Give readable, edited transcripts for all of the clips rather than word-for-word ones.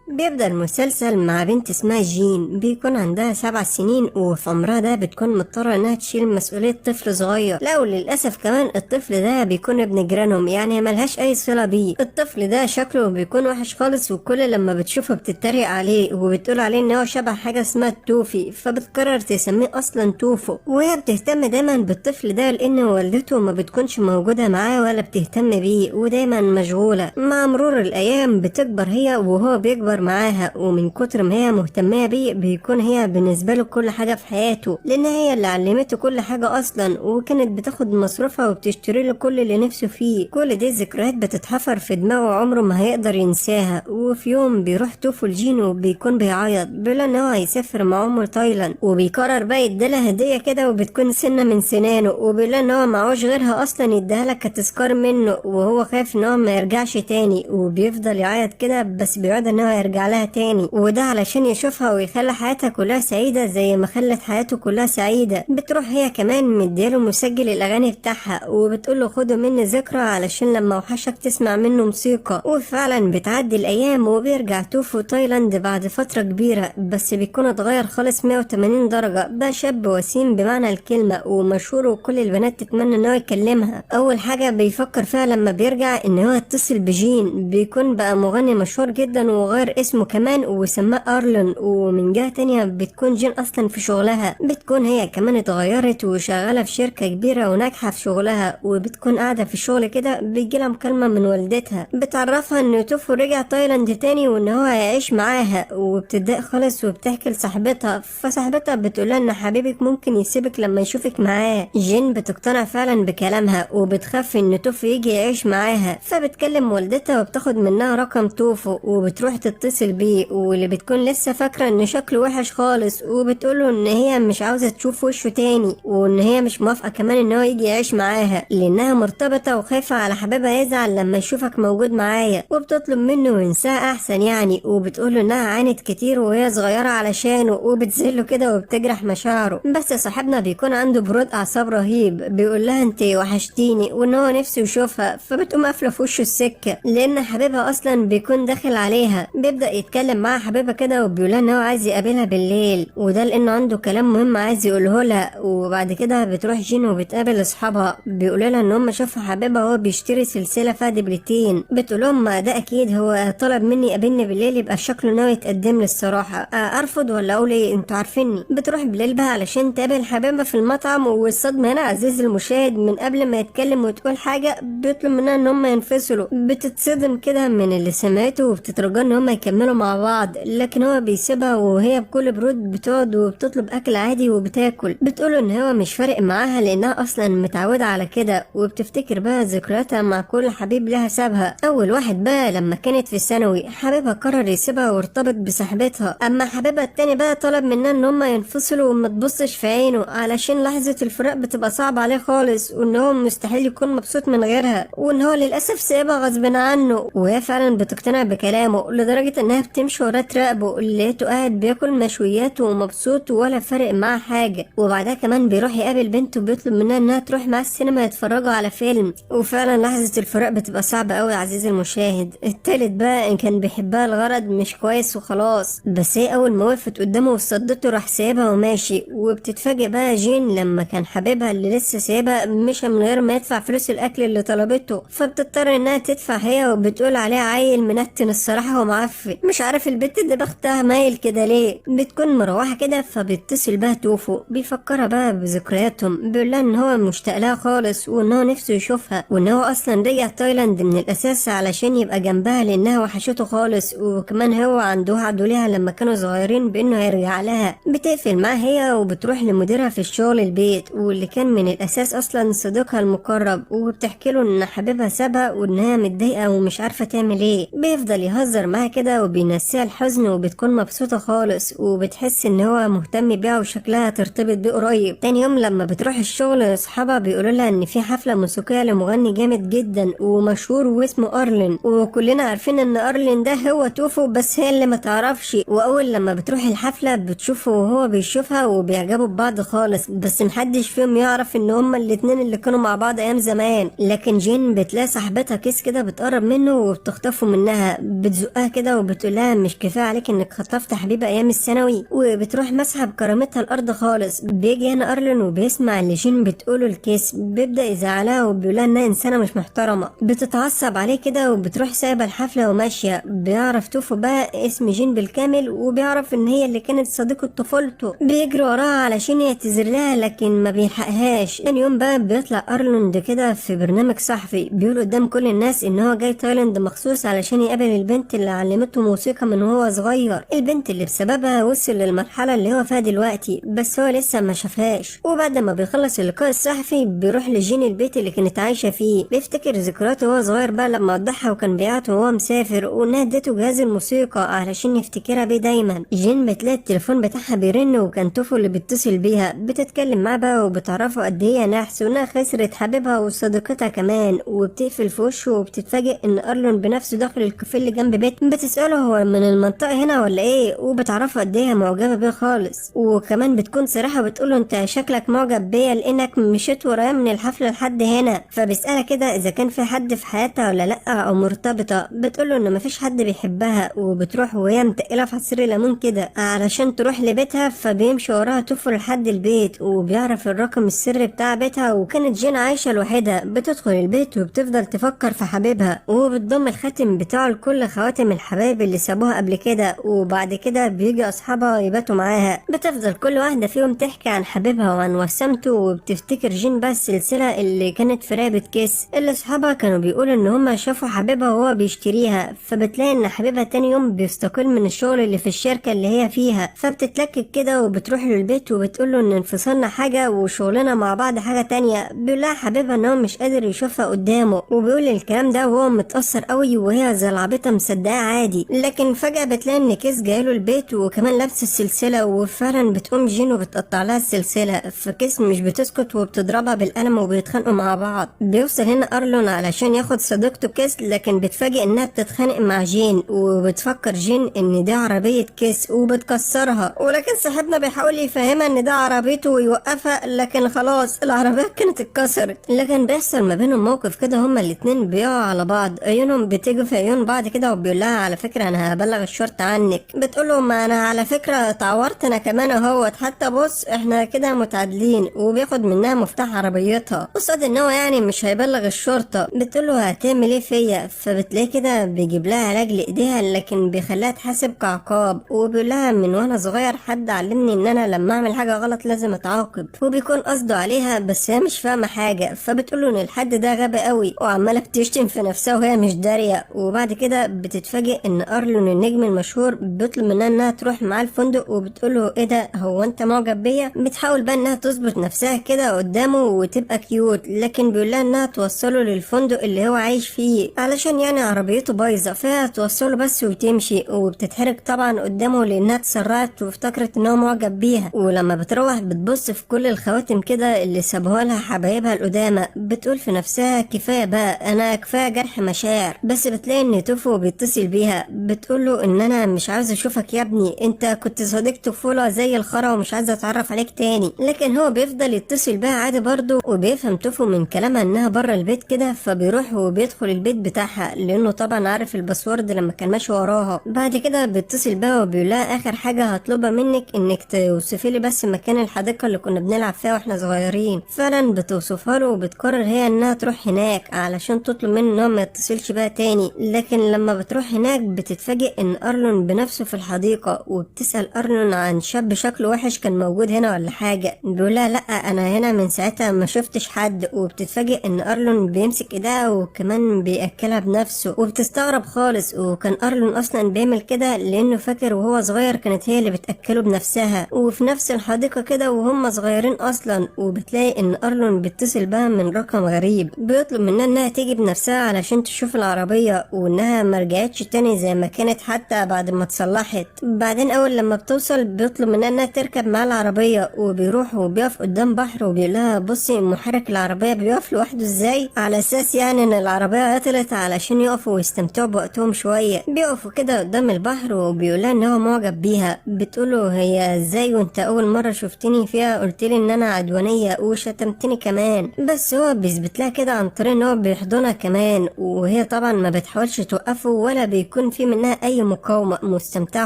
بيبدأ المسلسل مع بنت اسمها جين، بيكون عندها 7 سنين، وفي عمرها ده بتكون مضطرة انها تشيل مسؤولية طفل صغير. لا وللأسف كمان الطفل ده بيكون ابن جيرانهم، يعني ملهاش اي صلة بيه. الطفل ده شكله بيكون وحش خالص، وكل لما بتشوفه بتتريق عليه وبتقول عليه ان هو شبه حاجة اسمها التوفي، فبتقرر تسميه اصلا توفو. وهي بتهتم دايما بالطفل ده لان والدته ما بتكونش موجودة معاه ولا بتهتم بيه، ودايما مشغولة. مع مرور الايام بتكبر هي وهو بيكبر معاها، ومن كتر ما هي مهتمه بيه بيكون هي بالنسبه له كل حاجه في حياته، لان هي اللي علمته كل حاجه اصلا، وكانت بتاخد مصروفها وبتشتري له كل اللي نفسه فيه. كل دي ذكريات بتتحفر في دماغه عمره ما هيقدر ينساها. وفي يوم بيروح توفو لجينو وبيكون بيعيط، بيقول ان هو هيسافر مع امه تايلاند، وبيقرر بقى يديلها هديه كده وبتكون سنه من سنانه، وبيقول ان هو معهوش غيرها اصلا يديها لك كتذكار منه، وهو خايف ان هو ما يرجعش تاني، وبيفضل يعيط كده بس بيقعد ان هو يرجع لها تاني، وده علشان يشوفها ويخلي حياتها كلها سعيدة زي ما خلت حياته كلها سعيدة. بتروح هي كمان مدياله مسجل الأغاني بتاعها، وبتقوله خده مني ذكرى علشان لما وحشك تسمع منه موسيقى. وفعلا بتعدي الأيام وبيرجع توفو تايلاند بعد فترة كبيرة، بس بيكون اتغير خالص 180 درجة، بقى شاب وسيم بمعنى الكلمة ومشهور، وكل البنات تتمنى ان هو يكلمها. أول حاجة بيفكر فيها لما بيرجع ان هو يتصل بجين، بيكون بقى مغني مشهور جدا وغير اسمه كمان وسماه ارلون. ومن جهة تانية بتكون جين اصلا في شغلها بتكون هي كمان اتغيرت وشغالة في شركة كبيرة وناجحة في شغلها، وبتكون قاعدة في الشغل كده بيجيلها مكالمة من والدتها بتعرفها ان توفو رجع تايلاند تاني وان هو هيعيش معاها، وبتتضايق خالص وبتحكي لصاحبتها، فصاحبتها بتقولها ان حبيبك ممكن يسيبك لما يشوفك معاه. جين بتقتنع فعلا بكلامها وبتخاف ان توفو يجي يعيش معاها، فبتكلم والدتها وبتاخد منها رقم توفو وبتروح تتصل بيه، واللي بتكون لسه فاكرة ان شكله وحش خالص، وبتقوله ان هي مش عاوزة تشوف وشه تاني، وان هي مش موافقة كمان ان هو يجي يعيش معاها لانها مرتبطة وخايفة على حبيبها يزعل لما يشوفك موجود معايا، وبتطلب منه ينساها احسن يعني، وبتقوله انها عانت كتير وهي صغيرة علشانه، وبتذله كده وبتجرح مشاعره. بس صاحبنا بيكون عنده برود اعصاب رهيب، بيقول لها انت وحشتيني، وان هو نفسه يشوفها، فبتقوم قافلة في وشه السكة لان حبيبها اصلا بيكون داخل عليها. بيبدأ يتكلم مع حبيبها كده وبيقولها ان هو عايز يقابلها بالليل، وده لانه عنده كلام مهم عايز يقوله لها. وبعد كده بتروح جين وبتقابل اصحابها، بيقولوا لها ان هم شافوا حبيبها وهو بيشتري سلسله فيها دبلتين. بتقول لهم ما ده اكيد هو طلب مني يقابلني بالليل، يبقى شكله ناوي يتقدم لي الصراحه، ارفض ولا اقول ايه؟ انتوا عارفيني. بتروح بالليل بقى علشان تقابل حبيبها في المطعم، والصدمه هنا عزيز المشاهد من قبل ما يتكلم وتقول حاجه بيطلب منها ان هم ينفصلوا. بتتصدم كده من اللي سمعته وبتترجى ان هم يكملوا مع بعض، لكن هو بيسيبها وهي بكل برود بتقعد وبتطلب اكل عادي وبتاكل. بتقوله ان هو مش فارق معاها لانها اصلا متعوده على كده، وبتفتكر بقى ذكرياتها مع كل حبيب لها سابها. اول واحد بقى لما كانت في الثانوي حبيبها قرر يسيبها وارتبط بصاحبتها، اما حبيبها التاني بقى طلب منها ان هما ينفصلوا وما تبصش في عينه علشان لحظه الفراق بتبقى صعبه عليه خالص، وان هو مستحيل يكون مبسوط من غيرها، وان هو للاسف سايبها غصب عنه. وهي فعلا بتقتنع بكلامه لدرجه انها بتمشي وراه تراقبه، لقيته قاعد بياكل مشويات ومبسوط ولا فارق معاه حاجه. وبعدها كمان بيروح يقابل بنته وبيطلب منها انها تروح معاه السينما يتفرجوا على فيلم. وفعلا لحظه الفراق بتبقى صعبه قوي يا عزيزي المشاهد. التالت بقى ان كان بيحبها الغرض مش كويس وخلاص، بس هي اول ما وقفت قدامه وصدته راح سايبها وماشي. وبتتفاجئ بقى جين لما كان حبيبها اللي لسه سايبها مشى من غير ما يدفع فلوس الاكل اللي طلبته، فبتضطر انها تدفع هي، وبتقول عليه عيل منتن الصراحه ومعفن، مش عارف البت دي بختها مايل كده ليه. بتكون مروحه كده فبيتصل بقى توفو بيفكرها بقى بذكرياتهم، بيقول لها ان هو مشتاق لها خالص وان هو نفسه يشوفها، وان هو اصلا رجع تايلاند من الاساس علشان يبقى جنبها لانها وحشته خالص، وكمان هو عنده وعد ليها لما كانوا صغيرين بانه هيرجع لها. بتقفل معاها هي وبتروح لمديرها في الشغل البيت، واللي كان من الاساس اصلا صديقها المقرب، وبتحكي له ان حبيبها سابها وانها متضايقه ومش عارفه تعمل ايه. بيفضل يهزر معاها كده وبينسيها الحزن، وبتكون مبسوطه خالص وبتحس ان هو مهتم بيها وشكلها ترتبط بيه قريب. تاني يوم لما بتروح الشغل اصحابها بيقولوا لها ان في حفله موسيقيه لمغني جامد جدا ومشهور واسمه ارلين، وكلنا عارفين ان ارلين ده هو توفو، بس هي اللي ما تعرفش. واول لما بتروح الحفله بتشوفه وهو بيشوفها وبيعجبوا ببعض خالص، بس محدش فيهم يعرف ان هما الاتنين اللي كانوا مع بعض ايام زمان. لكن جين بتلاقي صاحبتها كيس كده بتقرب منه وبتخطفه منها، بتزقها كده كده وبتقولها مش كفايه عليك انك خطفت حبيبه ايام الثانوي، وبتروح مسحب كرامتها الارض خالص. بيجي هنا ارلون وبيسمع اللي جين بتقوله الكيس، بيبدا يزعلها وبيقولها انها انسانه مش محترمه. بتتعصب عليه كده وبتروح سايبه الحفله وماشيه. بيعرف توفو بقى اسم جين بالكامل، وبيعرف ان هي اللي كانت صديقه طفولته. بيجري وراها علشان يعتذر لها لكن ما بيلحقهاش. تاني يوم بقى بيطلع ارلوند كده في برنامج صحفي، بيقول قدام كل الناس ان هو جاي تايلاند مخصوص علشان يقابل البنت اللي علمته موسيقى من وهو صغير، البنت اللي بسببها وصل للمرحله اللي هو فيها دلوقتي، بس هو لسه ما شافهاش. وبعد ما بيخلص اللقاء الصحفي بيروح لجين البيت اللي كانت عايشه فيه. بيفتكر ذكرياته وهو صغير بقى لما وضحها وكان بيعيط وهو مسافر، وانها ادته جهاز الموسيقى علشان يفتكرها بيه دايما. جين بتلاقي التليفون بتاعها بيرن وكان توفو اللي بيتصل بيها. بتتكلم معاه بقى وبتعرفه قد هي نحس وانها خسرت حبيبها وصديقتها كمان، وبتقفل في وشه. وبتتفاجئ ان ارلون بنفسه داخل الكافيه اللي جنب بيت. بتساله هو من المنطقه هنا ولا ايه، وبتعرفه قد ايه معجبه بيه خالص. وكمان بتكون صراحه بتقوله انت شكلك معجب بيا لانك مشيت ورايا من الحفله لحد هنا. فبيسالها كده اذا كان في حد في حياتها ولا لا او مرتبطه. بتقوله ان مفيش حد بيحبها. وبتروح وهي متقله في عصير ليمون كده علشان تروح لبيتها. فبيمشي وراها توفو لحد البيت وبيعرف الرقم السري بتاع بيتها. وكانت جين عايشه لوحدها. بتدخل البيت وبتفضل تفكر في حبيبها، وبتضم الخاتم بتاعه لكل خواتم الحبايب اللي سابوها قبل كده. وبعد كده بيجي اصحابها يباتوا معاها. بتفضل كل واحده فيهم تحكي عن حبيبها وعن وسامته. وبتفتكر جين بقى السلسله اللي كانت في رقبه كيس، اللي اصحابها كانوا بيقولوا ان هما شافوا حبيبها وهو بيشتريها. فبتلاقي ان حبيبها تاني يوم بيستقيل من الشغل اللي في الشركه اللي هي فيها. فبتتلكك كده وبتروح له البيت وبتقوله ان انفصالنا حاجه وشغلنا مع بعض حاجه تانية. بيقولها حبيبها ان هو مش قادر يشوفها قدامه، وبيقول الكلام ده وهو متاثر قوي وهي زي العبيطه مصدقاه عادي. لكن فجاه بتلاقي ان كيس جايله البيت وكمان لابس السلسله. وفعلا بتقوم جين وبتقطع لها السلسله. فكيس مش بتسكت وبتضربها بالقلم وبيتخانقوا مع بعض. بيوصل هنا ارلون علشان ياخد صديقته كيس، لكن بتفاجئ انها بتتخانق مع جين. وبتفكر جين ان دي عربيه كيس وبتكسرها، ولكن صاحبنا بيحاول يفهمها ان ده عربيته ويوقفها، لكن خلاص العربيه كانت اتكسرت. لكن بيحصل ما بينهم موقف كده هما الاتنين بيقعوا على بعض، عيونهم بتيجي في عيون بعض كده. وبيقول لها على فكره انا هبلغ الشرطه عنك. بتقول له ما انا على فكره اتعورت انا كمان اهوت، حتى بص احنا كده متعادلين. وبياخد منها مفتاح عربيتها قصاد ان هو يعني مش هيبلغ الشرطه. بتقول له هتعمل ايه فيا؟ فبتلاقي كده بيجيب لها علاج لايديها لكن بيخليها تحاسب كعقاب. وبيقول لها من وانا صغير حد علمني ان انا لما اعمل حاجه غلط لازم اتعاقب. وبيكون قصده عليها بس هي مش فاهمه حاجه. فبتقول له ان الحد ده غبي قوي وعماله بتشتم في نفسها وهي مش داريه. وبعد كده بتتفاجئ ان ارلون النجم المشهور بيطلب منها انها تروح معاه الفندق. وبتقول له ايه ده هو انت معجب بيا؟ بتحاول بقى انها تظبط نفسها كده قدامه وتبقى كيوت، لكن بيقول لها انها توصله للفندق اللي هو عايش فيه علشان يعني عربيته بايظه، فهي توصله بس وتمشي. وبتتحرك طبعا قدامه لانها اتسرعت وافتكرت ان هو معجب بيها. ولما بتروح بتبص في كل الخواتم كده اللي سابوها لها حبايبها القدامى. بتقول في نفسها كفايه بقى انا كفايه جرح مشاعر. بس بتلاقي ان توفو بيتصل بيها. بتقول له ان انا مش عاوزه اشوفك يا ابني، انت كنت صديق طفوله زي الخرا ومش عايزه اتعرف عليك تاني. لكن هو بيفضل يتصل بيها عادي برضه. وبيفهم توفو من كلامها انها بره البيت كده. فبيروح وبيدخل البيت بتاعها لانه طبعا عارف الباسورد لما كان ماشي وراها. بعد كده بيتصل بيها وبيقول لها اخر حاجه هطلبها منك انك توصفي لي بس مكان الحديقه اللي كنا بنلعب فيها واحنا صغيرين. فعلا بتوصفها له وبتقرر هي انها تروح هناك علشان تطلب منه ان هو ما يتصلش بيها تاني. لكن لما بتروح هناك بتتفاجئ ان ارلون بنفسه في الحديقه. وبتسال ارلون عن شاب شكله وحش كان موجود هنا ولا حاجه. بيقول لها لا انا هنا من ساعتها ما شفتش حد. وبتتفاجئ ان ارلون بيمسك ايدها وكمان بياكلها بنفسه. وبتستغرب خالص. وكان ارلون اصلا بيعمل كده لانه فاكر وهو صغير كانت هي اللي بتاكله بنفسها وفي نفس الحديقه كده وهم صغيرين اصلا. وبتلاقي ان ارلون بيتصل بها من رقم غريب بيطلب منها انها تيجي بنفسها علشان تشوف العربيه وانها ما رجعتش تاني زي ما كانت حتى بعد ما اتصلحت. بعدين اول لما بتوصل بيطلب منها انها تركب معاه العربيه. وبيروح وبيقف قدام بحر وبيقول لها بصي محرك العربيه بيقف لوحده ازاي، على اساس يعني ان العربيه عطلت علشان يقفوا ويستمتعوا بوقتهم شويه. بيقفوا كده قدام البحر وبيقول لها ان هو معجب بيها. بتقوله هي ازاي وانت اول مره شفتني فيها قلت لي ان انا عدوانيه وشتمتني كمان. بس هو بيثبت لها كده عن طريق ان هو بيحضنها كمان. وهي طبعا ما بتحاولش توقفه ولا بيكون بيكون في منها اي مقاومة، مستمتعة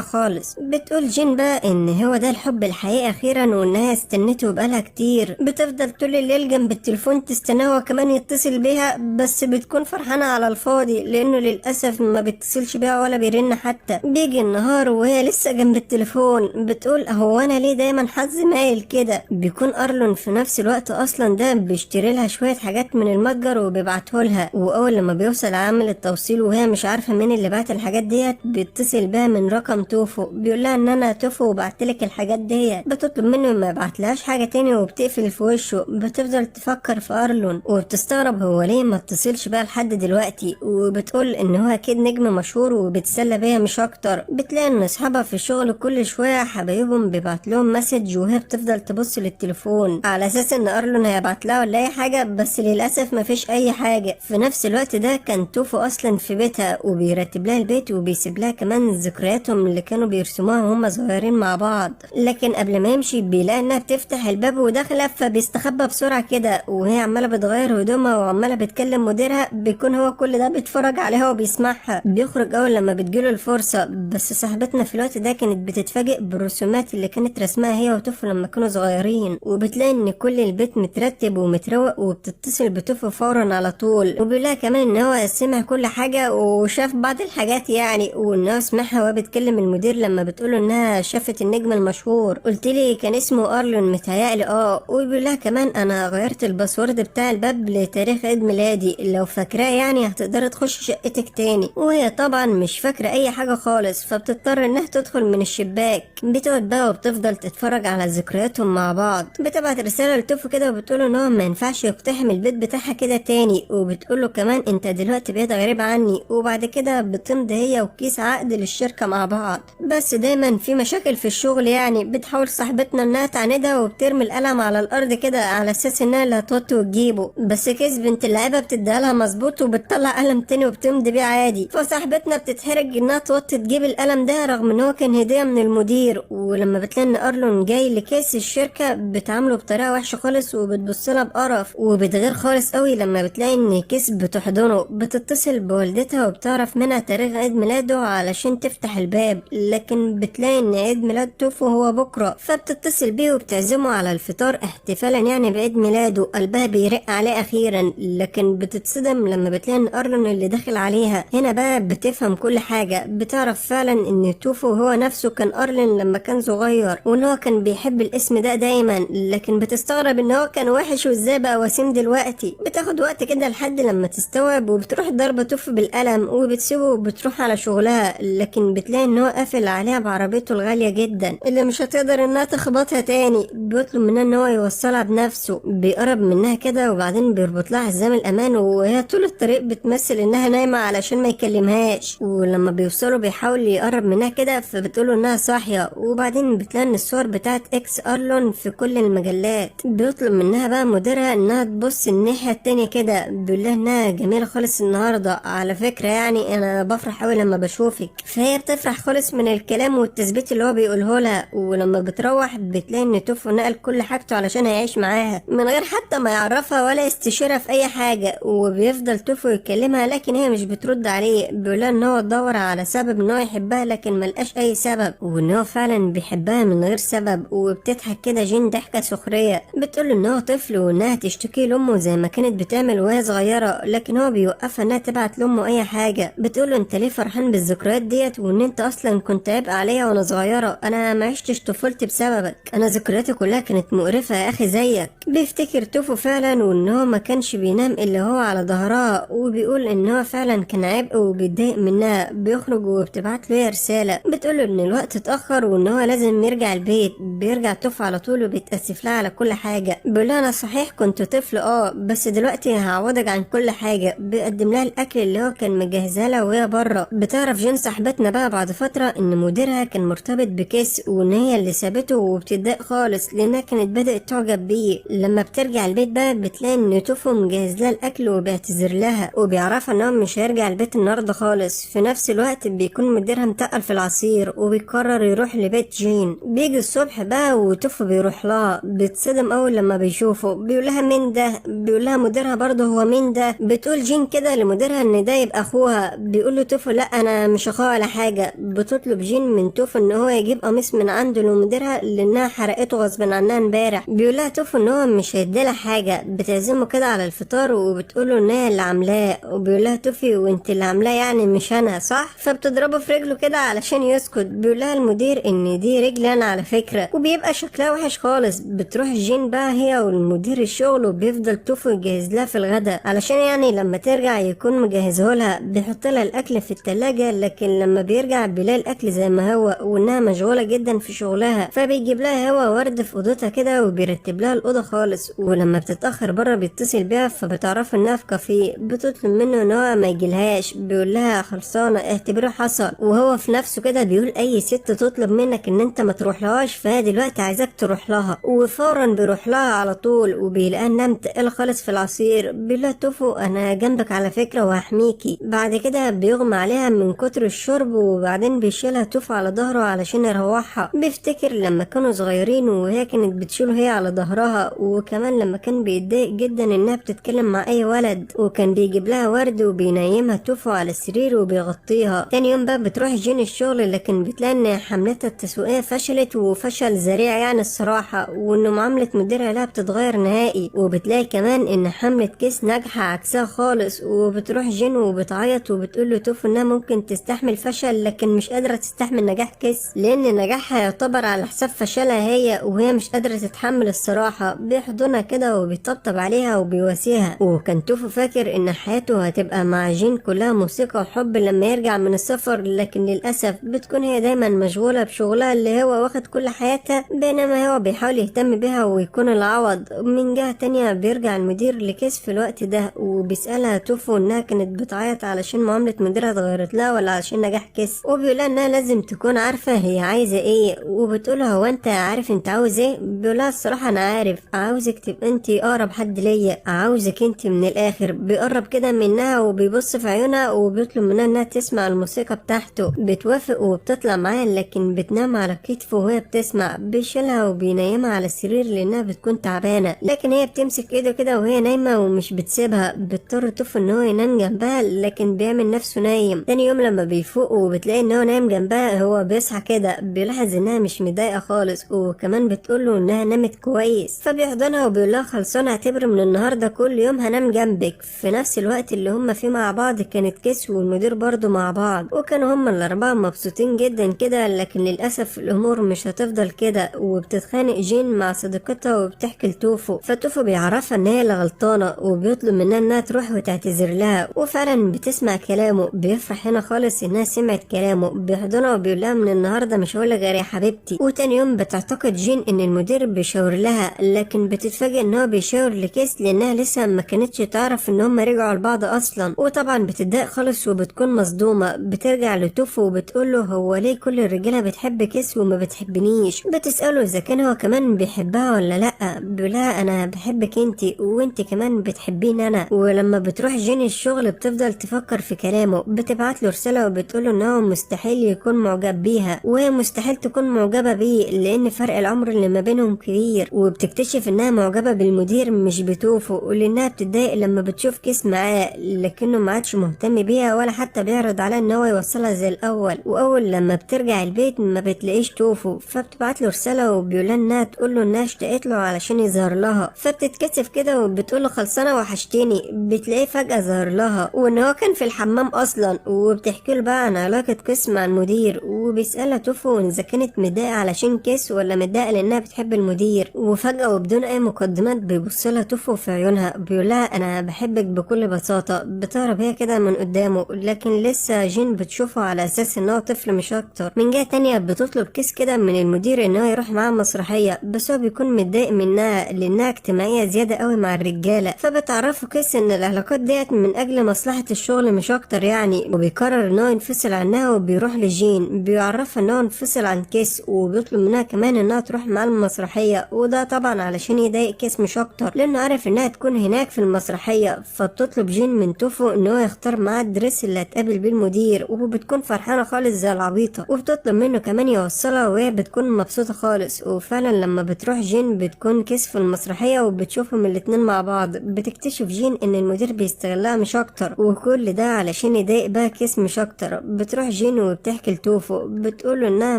خالص. بتقول جين بقى ان هو ده الحب الحقيقي اخيرا، وانها استنته بقالها كتير. بتفضل طول الليل جنب التليفون تستناه هو كمان يتصل بيها، بس بتكون فرحانة على الفاضي لانه للاسف ما بيتصلش بيها ولا بيرن حتى. بيجي النهار وهي لسه جنب التليفون بتقول هو انا ليه دايما حظي مايل كده. بيكون ارلون في نفس الوقت اصلا ده بيشتري لها شوية حاجات من المتجر وبيبعته لها، واول لما بيوصل عامل التوصيل وهي مش عارفة مين اللي بعت الحاجات ديت بيتصل بها من رقم توفو، بيقول لها ان انا توفو وبعتلك الحاجات ديت. بتطلب منه ما يبعتلهاش حاجة تاني وبتقفل في وشه. بتفضل تفكر في ارلون وبتستغرب هو ليه ما اتصلش بقى لحد دلوقتي، وبتقول ان هو اكيد نجم مشهور وبتسلى بيها مش اكتر. بتلاقي ان اصحابها في الشغل كل شوية حبايبهم بيبعت لهم مسج وهي بتفضل تبص للتليفون على اساس ان ارلون هيبعت لها ولا اي حاجة، بس للاسف مفيش اي حاجة. في نفس الوقت ده كان توفو اصلا في بيتها وبيرتب لها البيت وبيسيب لها كمان ذكرياتهم اللي كانوا بيرسموها وهم صغيرين مع بعض. لكن قبل ما يمشي بيلاقي انها بتفتح الباب وداخله، فبيستخبى بسرعه كده وهي عماله بتغير هدومها وعماله بتكلم مديرها. بيكون هو كل ده بيتفرج عليها وبيسمعها. بيخرج اول لما بتجيله الفرصه، بس صاحبتنا في الوقت ده كانت بتتفاجئ بالرسومات اللي كانت رسمها هي وتوفو لما كانوا صغيرين، وبتلاقي ان كل البيت مترتب ومتروق، وبتتصل بتوفو فورا على طول. وبيقولها كمان ان هو سمع كل حاجه وشاف بعض الحاجات يعني، وان هو سمعها وهي بتكلم المدير لما بتقوله انها شافت النجم المشهور. قلت لي كان اسمه ارلون متهيألي وبيقول لها كمان انا غيرت الباسورد بتاع الباب لتاريخ عيد ميلادي، لو فاكراه يعني هتقدري تخشي شقتك تاني. وهي طبعا مش فاكره اي حاجه خالص، فبتضطر انها تدخل من الشباك. بتقعد بقى وبتفضل تتفرج على ذكرياتهم مع بعض. بتبعت رساله لتوفو كده وبتقوله ان هو ما ينفعش يقتحم البيت بتاعها كده تاني، وبتقوله كمان انت دلوقتي بقيت غريب عني. وبعد كده بتمضي هي وكيس عقد للشركه مع بعض. بس دايما في مشاكل في الشغل يعني. بتحاول صاحبتنا انها تعاندها وبترمي القلم على الارض كده على اساس انها اللي هتوطي وتجيبه، بس كيس بنت اللعيبه بتديها لها مظبوط وبتطلع قلم تاني وبتمضي بيه عادي. فصاحبتنا بتتحرج انها توطي تجيب القلم ده رغم ان هو كان هديه من المدير. ولما بتلاقي ان ارلون جاي لكيس الشركه بتعامله بطريقه وحشه خالص وبتبصلها بقرف، وبتغير خالص قوي لما بتلاقي ان كيس بتحضنه. بتتصل بوالدتها وبتعرف منها تاريخ عيد ميلاده علشان تفتح الباب، لكن بتلاقي ان عيد ميلاد توفو هو بكره. فبتتصل بيه وبتعزمه على الفطار احتفالا يعني بعيد ميلاده. قلبها بيرق عليه اخيرا، لكن بتتصدم لما بتلاقي ان ارلون اللي داخل عليها. هنا بقى بتفهم كل حاجه. بتعرف فعلا ان توفو هو نفسه كان ارلون لما كان صغير، وان هو كان بيحب الاسم ده دايما، لكن بتستغرب ان هو كان وحش وازاي بقى وسيم دلوقتي. بتاخد وقت كده لحد لما تستوعب، وبتروح ضربه توفو بالقلم وبتسيبه وبتروح على شغلها. لكن بتلاقي ان هو قافل عليها بعربيته الغاليه جدا اللي مش هتقدر انها تخبطها تاني. بيطلب منها ان هو يوصلها بنفسه. بيقرب منها كده وبعدين بيربط لها حزام الامان، وهي طول الطريق بتمثل انها نايمه علشان ما يكلمهاش. ولما بيوصلوا بيحاول يقرب منها كده فبتقوله انها صاحيه. وبعدين بتلاقي ان الصور بتاعت اكس ارلون في كل المجلات. بيطلب منها بقى مديرها انها تبص الناحيه التانيه كده. بيقول لها انها جميله خالص النهارده على فكره، يعني انا بفرح قوي لما بشوفك. فهي بتفرح خالص من الكلام والتثبيت اللي هو بيقوله لها. ولما بتروح بتلاقي ان توفو نقل كل حاجته علشان هيعيش معاها من غير حتى ما يعرفها ولا يستشيرها في اي حاجه. وبيفضل توفو يكلمها لكن هي مش بترد عليه. بيقولها ان هو دور على سبب ان هو يحبها لكن ملقاش اي سبب، وان هو فعلا بيحبها من غير سبب. وبتضحك كده جين ضحكه سخريه. بتقول ان هو طفل وانها تشتكي لامه زي ما كانت بتعمل وهي صغيره، لكن هو بيوقفها انها تبعت لامه اي حاجه. بتقول له انت ليه فرحان بالذكريات ديت، وان انت اصلا كنت عبء عليا وانا صغيره. انا ما عشتش طفولتي بسببك، انا ذكرياتي كلها كانت مقرفه يا اخي زيك. بيفتكر توفو فعلا وان هو ما كانش بينام الا هو على ظهرها. وبيقول ان هو فعلا كان عبء وبيتضايق منها. بيخرج وبتبعت له رساله بتقول له ان الوقت اتاخر وان هو لازم يرجع البيت. بيرجع توفو على طول وبيتاسف لها على كل حاجه. بيقول لها انا صحيح كنت طفل بس دلوقتي هعوضك عن كل حاجه. بيقدم لها الاكل اللي هو كان مجهزها لها وهي بره. بتعرف جين صاحبتنا بقى بعد فتره ان مديرها كان مرتبط بكيس وان هي اللي سابته، وبتتضايق خالص لانها كانت بدات تعجب بيه. لما بترجع البيت بقى بتلاقي ان توفو مجهز لها الاكل وبيعتذر لها، وبيعرفها ان هو مش هيرجع البيت النهارده خالص. في نفس الوقت بيكون مديرها متقل في العصير وبيقرر يروح لبيت جين. بيجي الصبح بقى وتوفو بيروح لها. بتصدم اول لما بيشوفه. بيقول لها مين ده؟ بيقول لها مديرها برضه هو مين ده؟ بتقول جين كده لمديرها ان ده يبقى اخوها. بيقول له توفو توفو لا انا مش اخوها ولا حاجه. بتطلب جين من توفو ان هو يجيب قميص من عنده لمديرها لانها حرقته غصب عنها امبارح. بيقولها توفو ان هو مش هيديلها حاجه، بتعزمه كده على الفطار وبتقوله ان هي اللي عاملاه، وبيقولها توفي وانت اللي عاملاه يعني مش انا صح؟ فبتضربه في رجله كده علشان يسكت. بيقولها المدير ان دي رجلي انا على فكره، وبيبقى شكلها وحش خالص. بتروح جين بقى هي والمدير الشغل، وبيفضل توفو يجهز لها في الغداء علشان يعني لما ترجع يكون مجهزه لها. بيحط لها الاكل في التلاجة، لكن لما بيرجع بيلاقي الاكل زي ما هو وانها مشغوله جدا في شغلها. فبيجيب لها هو ورد في اوضتها كده وبيرتب لها الاوضه خالص. ولما بتتاخر بره بيتصل بيها، فبتعرف انها في كافيه. بتطلب منه ان هو ما يجيلهاش، بيقول لها خلصانه اعتبره حصل. وهو في نفسه كده بيقول اي ست تطلب منك ان انت ما تروح لهاش فهي دلوقتي عايزاك تروح لها. وفورا بيروح لها على طول، وبيلاقيها نامت تقيله خالص في العصير. بيقول لها توفو انا جنبك على فكره وهحميكي. بعد كده بيغمى عليها من كتر الشرب، وبعدين بيشيلها توفو على ظهره علشان يروحها. بيفتكر لما كانوا صغيرين وهي كانت بتشيله هي على ظهرها، وكمان لما كان بيتضايق جدا انها بتتكلم مع اي ولد، وكان بيجيب لها ورد وبينيمها توفو على السرير وبيغطيها. تاني يوم بقى بتروح جين الشغل، لكن بتلاقي ان حملتها التسويقيه فشلت وفشل ذريع يعني الصراحه، وان معامله مديرها لها بتتغير نهائي. وبتلاقي كمان ان حمله كيس ناجحه عكسها خالص. وبتروح جين وبتعيط وبتقول له توفو انها ممكن تستحمل فشل، لكن مش قادره تستحمل نجاح كيس، لان نجاحها يعتبر على حساب فشلها هي، وهي مش قادره تتحمل الصراحه. بيحضنها كده وبيطبطب عليها وبيواسيها. وكان توفو فاكر ان حياته هتبقى مع جين كلها موسيقى وحب لما يرجع من السفر، لكن للاسف بتكون هي دايما مشغوله بشغلها اللي هو واخد كل حياتها، بينما هو بيحاول يهتم بها ويكون العوض. من جهه تانية بيرجع المدير لكيس في الوقت ده، وبيسالها توفو انها كانت بتعيط علشان معامله مديرها اتغيرت لها ولا علشان نجاح كيس، وبيقولها انها لازم تكون عارفه هي عايزه ايه. وبتقولها هو انت عارف انت عاوز ايه؟ بيقولها الصراحه انا عارف، عاوزك تبقى انت اقرب حد ليا، عاوزك انت من الاخر. بيقرب كده منها وبيبص في عيونها وبيطلب منها انها تسمع الموسيقى بتاعته. بتوافق وبتطلع معاه، لكن بتنام على كتفه وهي بتسمع. بيشيلها وبينيمها على السرير لانها بتكون تعبانه، لكن هي بتمسك ايده كده وهي نايمه ومش بتسيبها. بتضطر توفو ان هو ينام جنبها، لكن بيعمل نفسه نايم. تاني يوم لما بيفوق وبتلاقي ان هو نايم جنبها، هو بيصحى كده بيلاحظ انها مش متضايقه خالص، وكمان بتقوله انها نامت كويس. فبيحضنها وبيقول لها خلصانه اعتبر من النهارده كل يوم هنام جنبك. في نفس الوقت اللي هما فيه مع بعض كانت كيس والمدير برضو مع بعض، وكانوا هما الاربعه مبسوطين جدا كده. لكن للاسف الامور مش هتفضل كده، وبتتخانق جين مع صديقتها وبتحكي لتوفو. فتوفو بيعرفها ان هي اللي غلطانه، وبيطلب منها انها تروح وتعتذر لها، وفعلا بتسمع كلامه. بيفرح هنا خالص انها سمعت كلامه. بيحضنها وبيقول لها من النهارده مش هقولك غير يا حبيبتي. وتاني يوم بتعتقد جين ان المدير بيشاور لها، لكن بتتفاجئ ان هو بيشاور لكيس لانها لسه ما كانتش تعرف ان هم رجعوا لبعض اصلا. وطبعا بتتضايق خالص وبتكون مصدومه. بترجع لتوفو وبتقول له هو ليه كل الرجاله بتحب كيس وما بتحبنيش؟ بتساله اذا كان هو كمان بيحبها ولا لا. بيقولها انا بحبك انتي وانتي كمان بتحبيني انا. ولما بتروح جين الشغل بتفضل تفكر في كلامه. بتبعت له رساله وبتقوله ان هو مستحيل يكون معجب بيها، وهي مستحيل تكون معجبه بيه لان فرق العمر اللي ما بينهم كبير. وبتكتشف انها معجبه بالمدير مش بتوفو، ولانها بتتضايق لما بتشوف كيس معاه، لكنه ما عادش مهتم بيها ولا حتى بيعرض عليها ان هو يوصلها زي الاول. واول لما بترجع البيت ما بتلاقيش توفو، فبتبعت له رساله وبيقولها انها تقول له انها اشتقت له علشان يظهر لها. فبتتكسف كده وبتقول له خلصانه وحشتني. بتلاقيه فجاه ظهر لها وان هو كان في الحمام اصلا. وبتحكي له بقى عن علاقه كيس مع المدير، وبيسالها توفو اذا كانت متضايقه علشان كيس ولا متضايقه لانها بتحب المدير. وفجاه وبدون اي مقدمات بيبصلها توفو في عيونها، بيقولها انا بحبك بكل بساطه. بتهرب هي كده من قدامه، لكن لسه جين بتشوفه على اساس ان هو طفل مش اكتر. من جهه تانية بتطلب كيس كده من المدير ان هو يروح معاها مسرحيه، بس هو بيكون متضايق منها لانها اجتماعيه زياده قوي مع الرجاله. فبتعرفه كيس ان العلاقات ديت من اجل مصلحه الشغل مش اكتر يعني. وبيقرر ان هو ينفصل عنها وبيروح لجين بيعرفها ان هو انفصل عن كيس، وبيطلب منها كمان انها تروح معاه المسرحيه. وده طبعا علشان يضايق كيس مش اكتر، لانه عارف انها تكون هناك في المسرحيه. فبتطلب جين من توفو ان هو يختار معاه الدريس اللي هتقابل بيه المدير، وبتكون فرحانه خالص زي العبيطه. وبتطلب منه كمان يوصلها وهي بتكون مبسوطه خالص. وفعلا لما بتروح جين بتكون كيس في المسرحيه وبتشوفهم الاتنين مع بعض. بتكتشف جين ان المدير بيستغلها مش اكتر، وكل ده علشان يضايق بقى كيس مش اكتر. بتروح جين وبتحكي لتوفو، بتقوله انها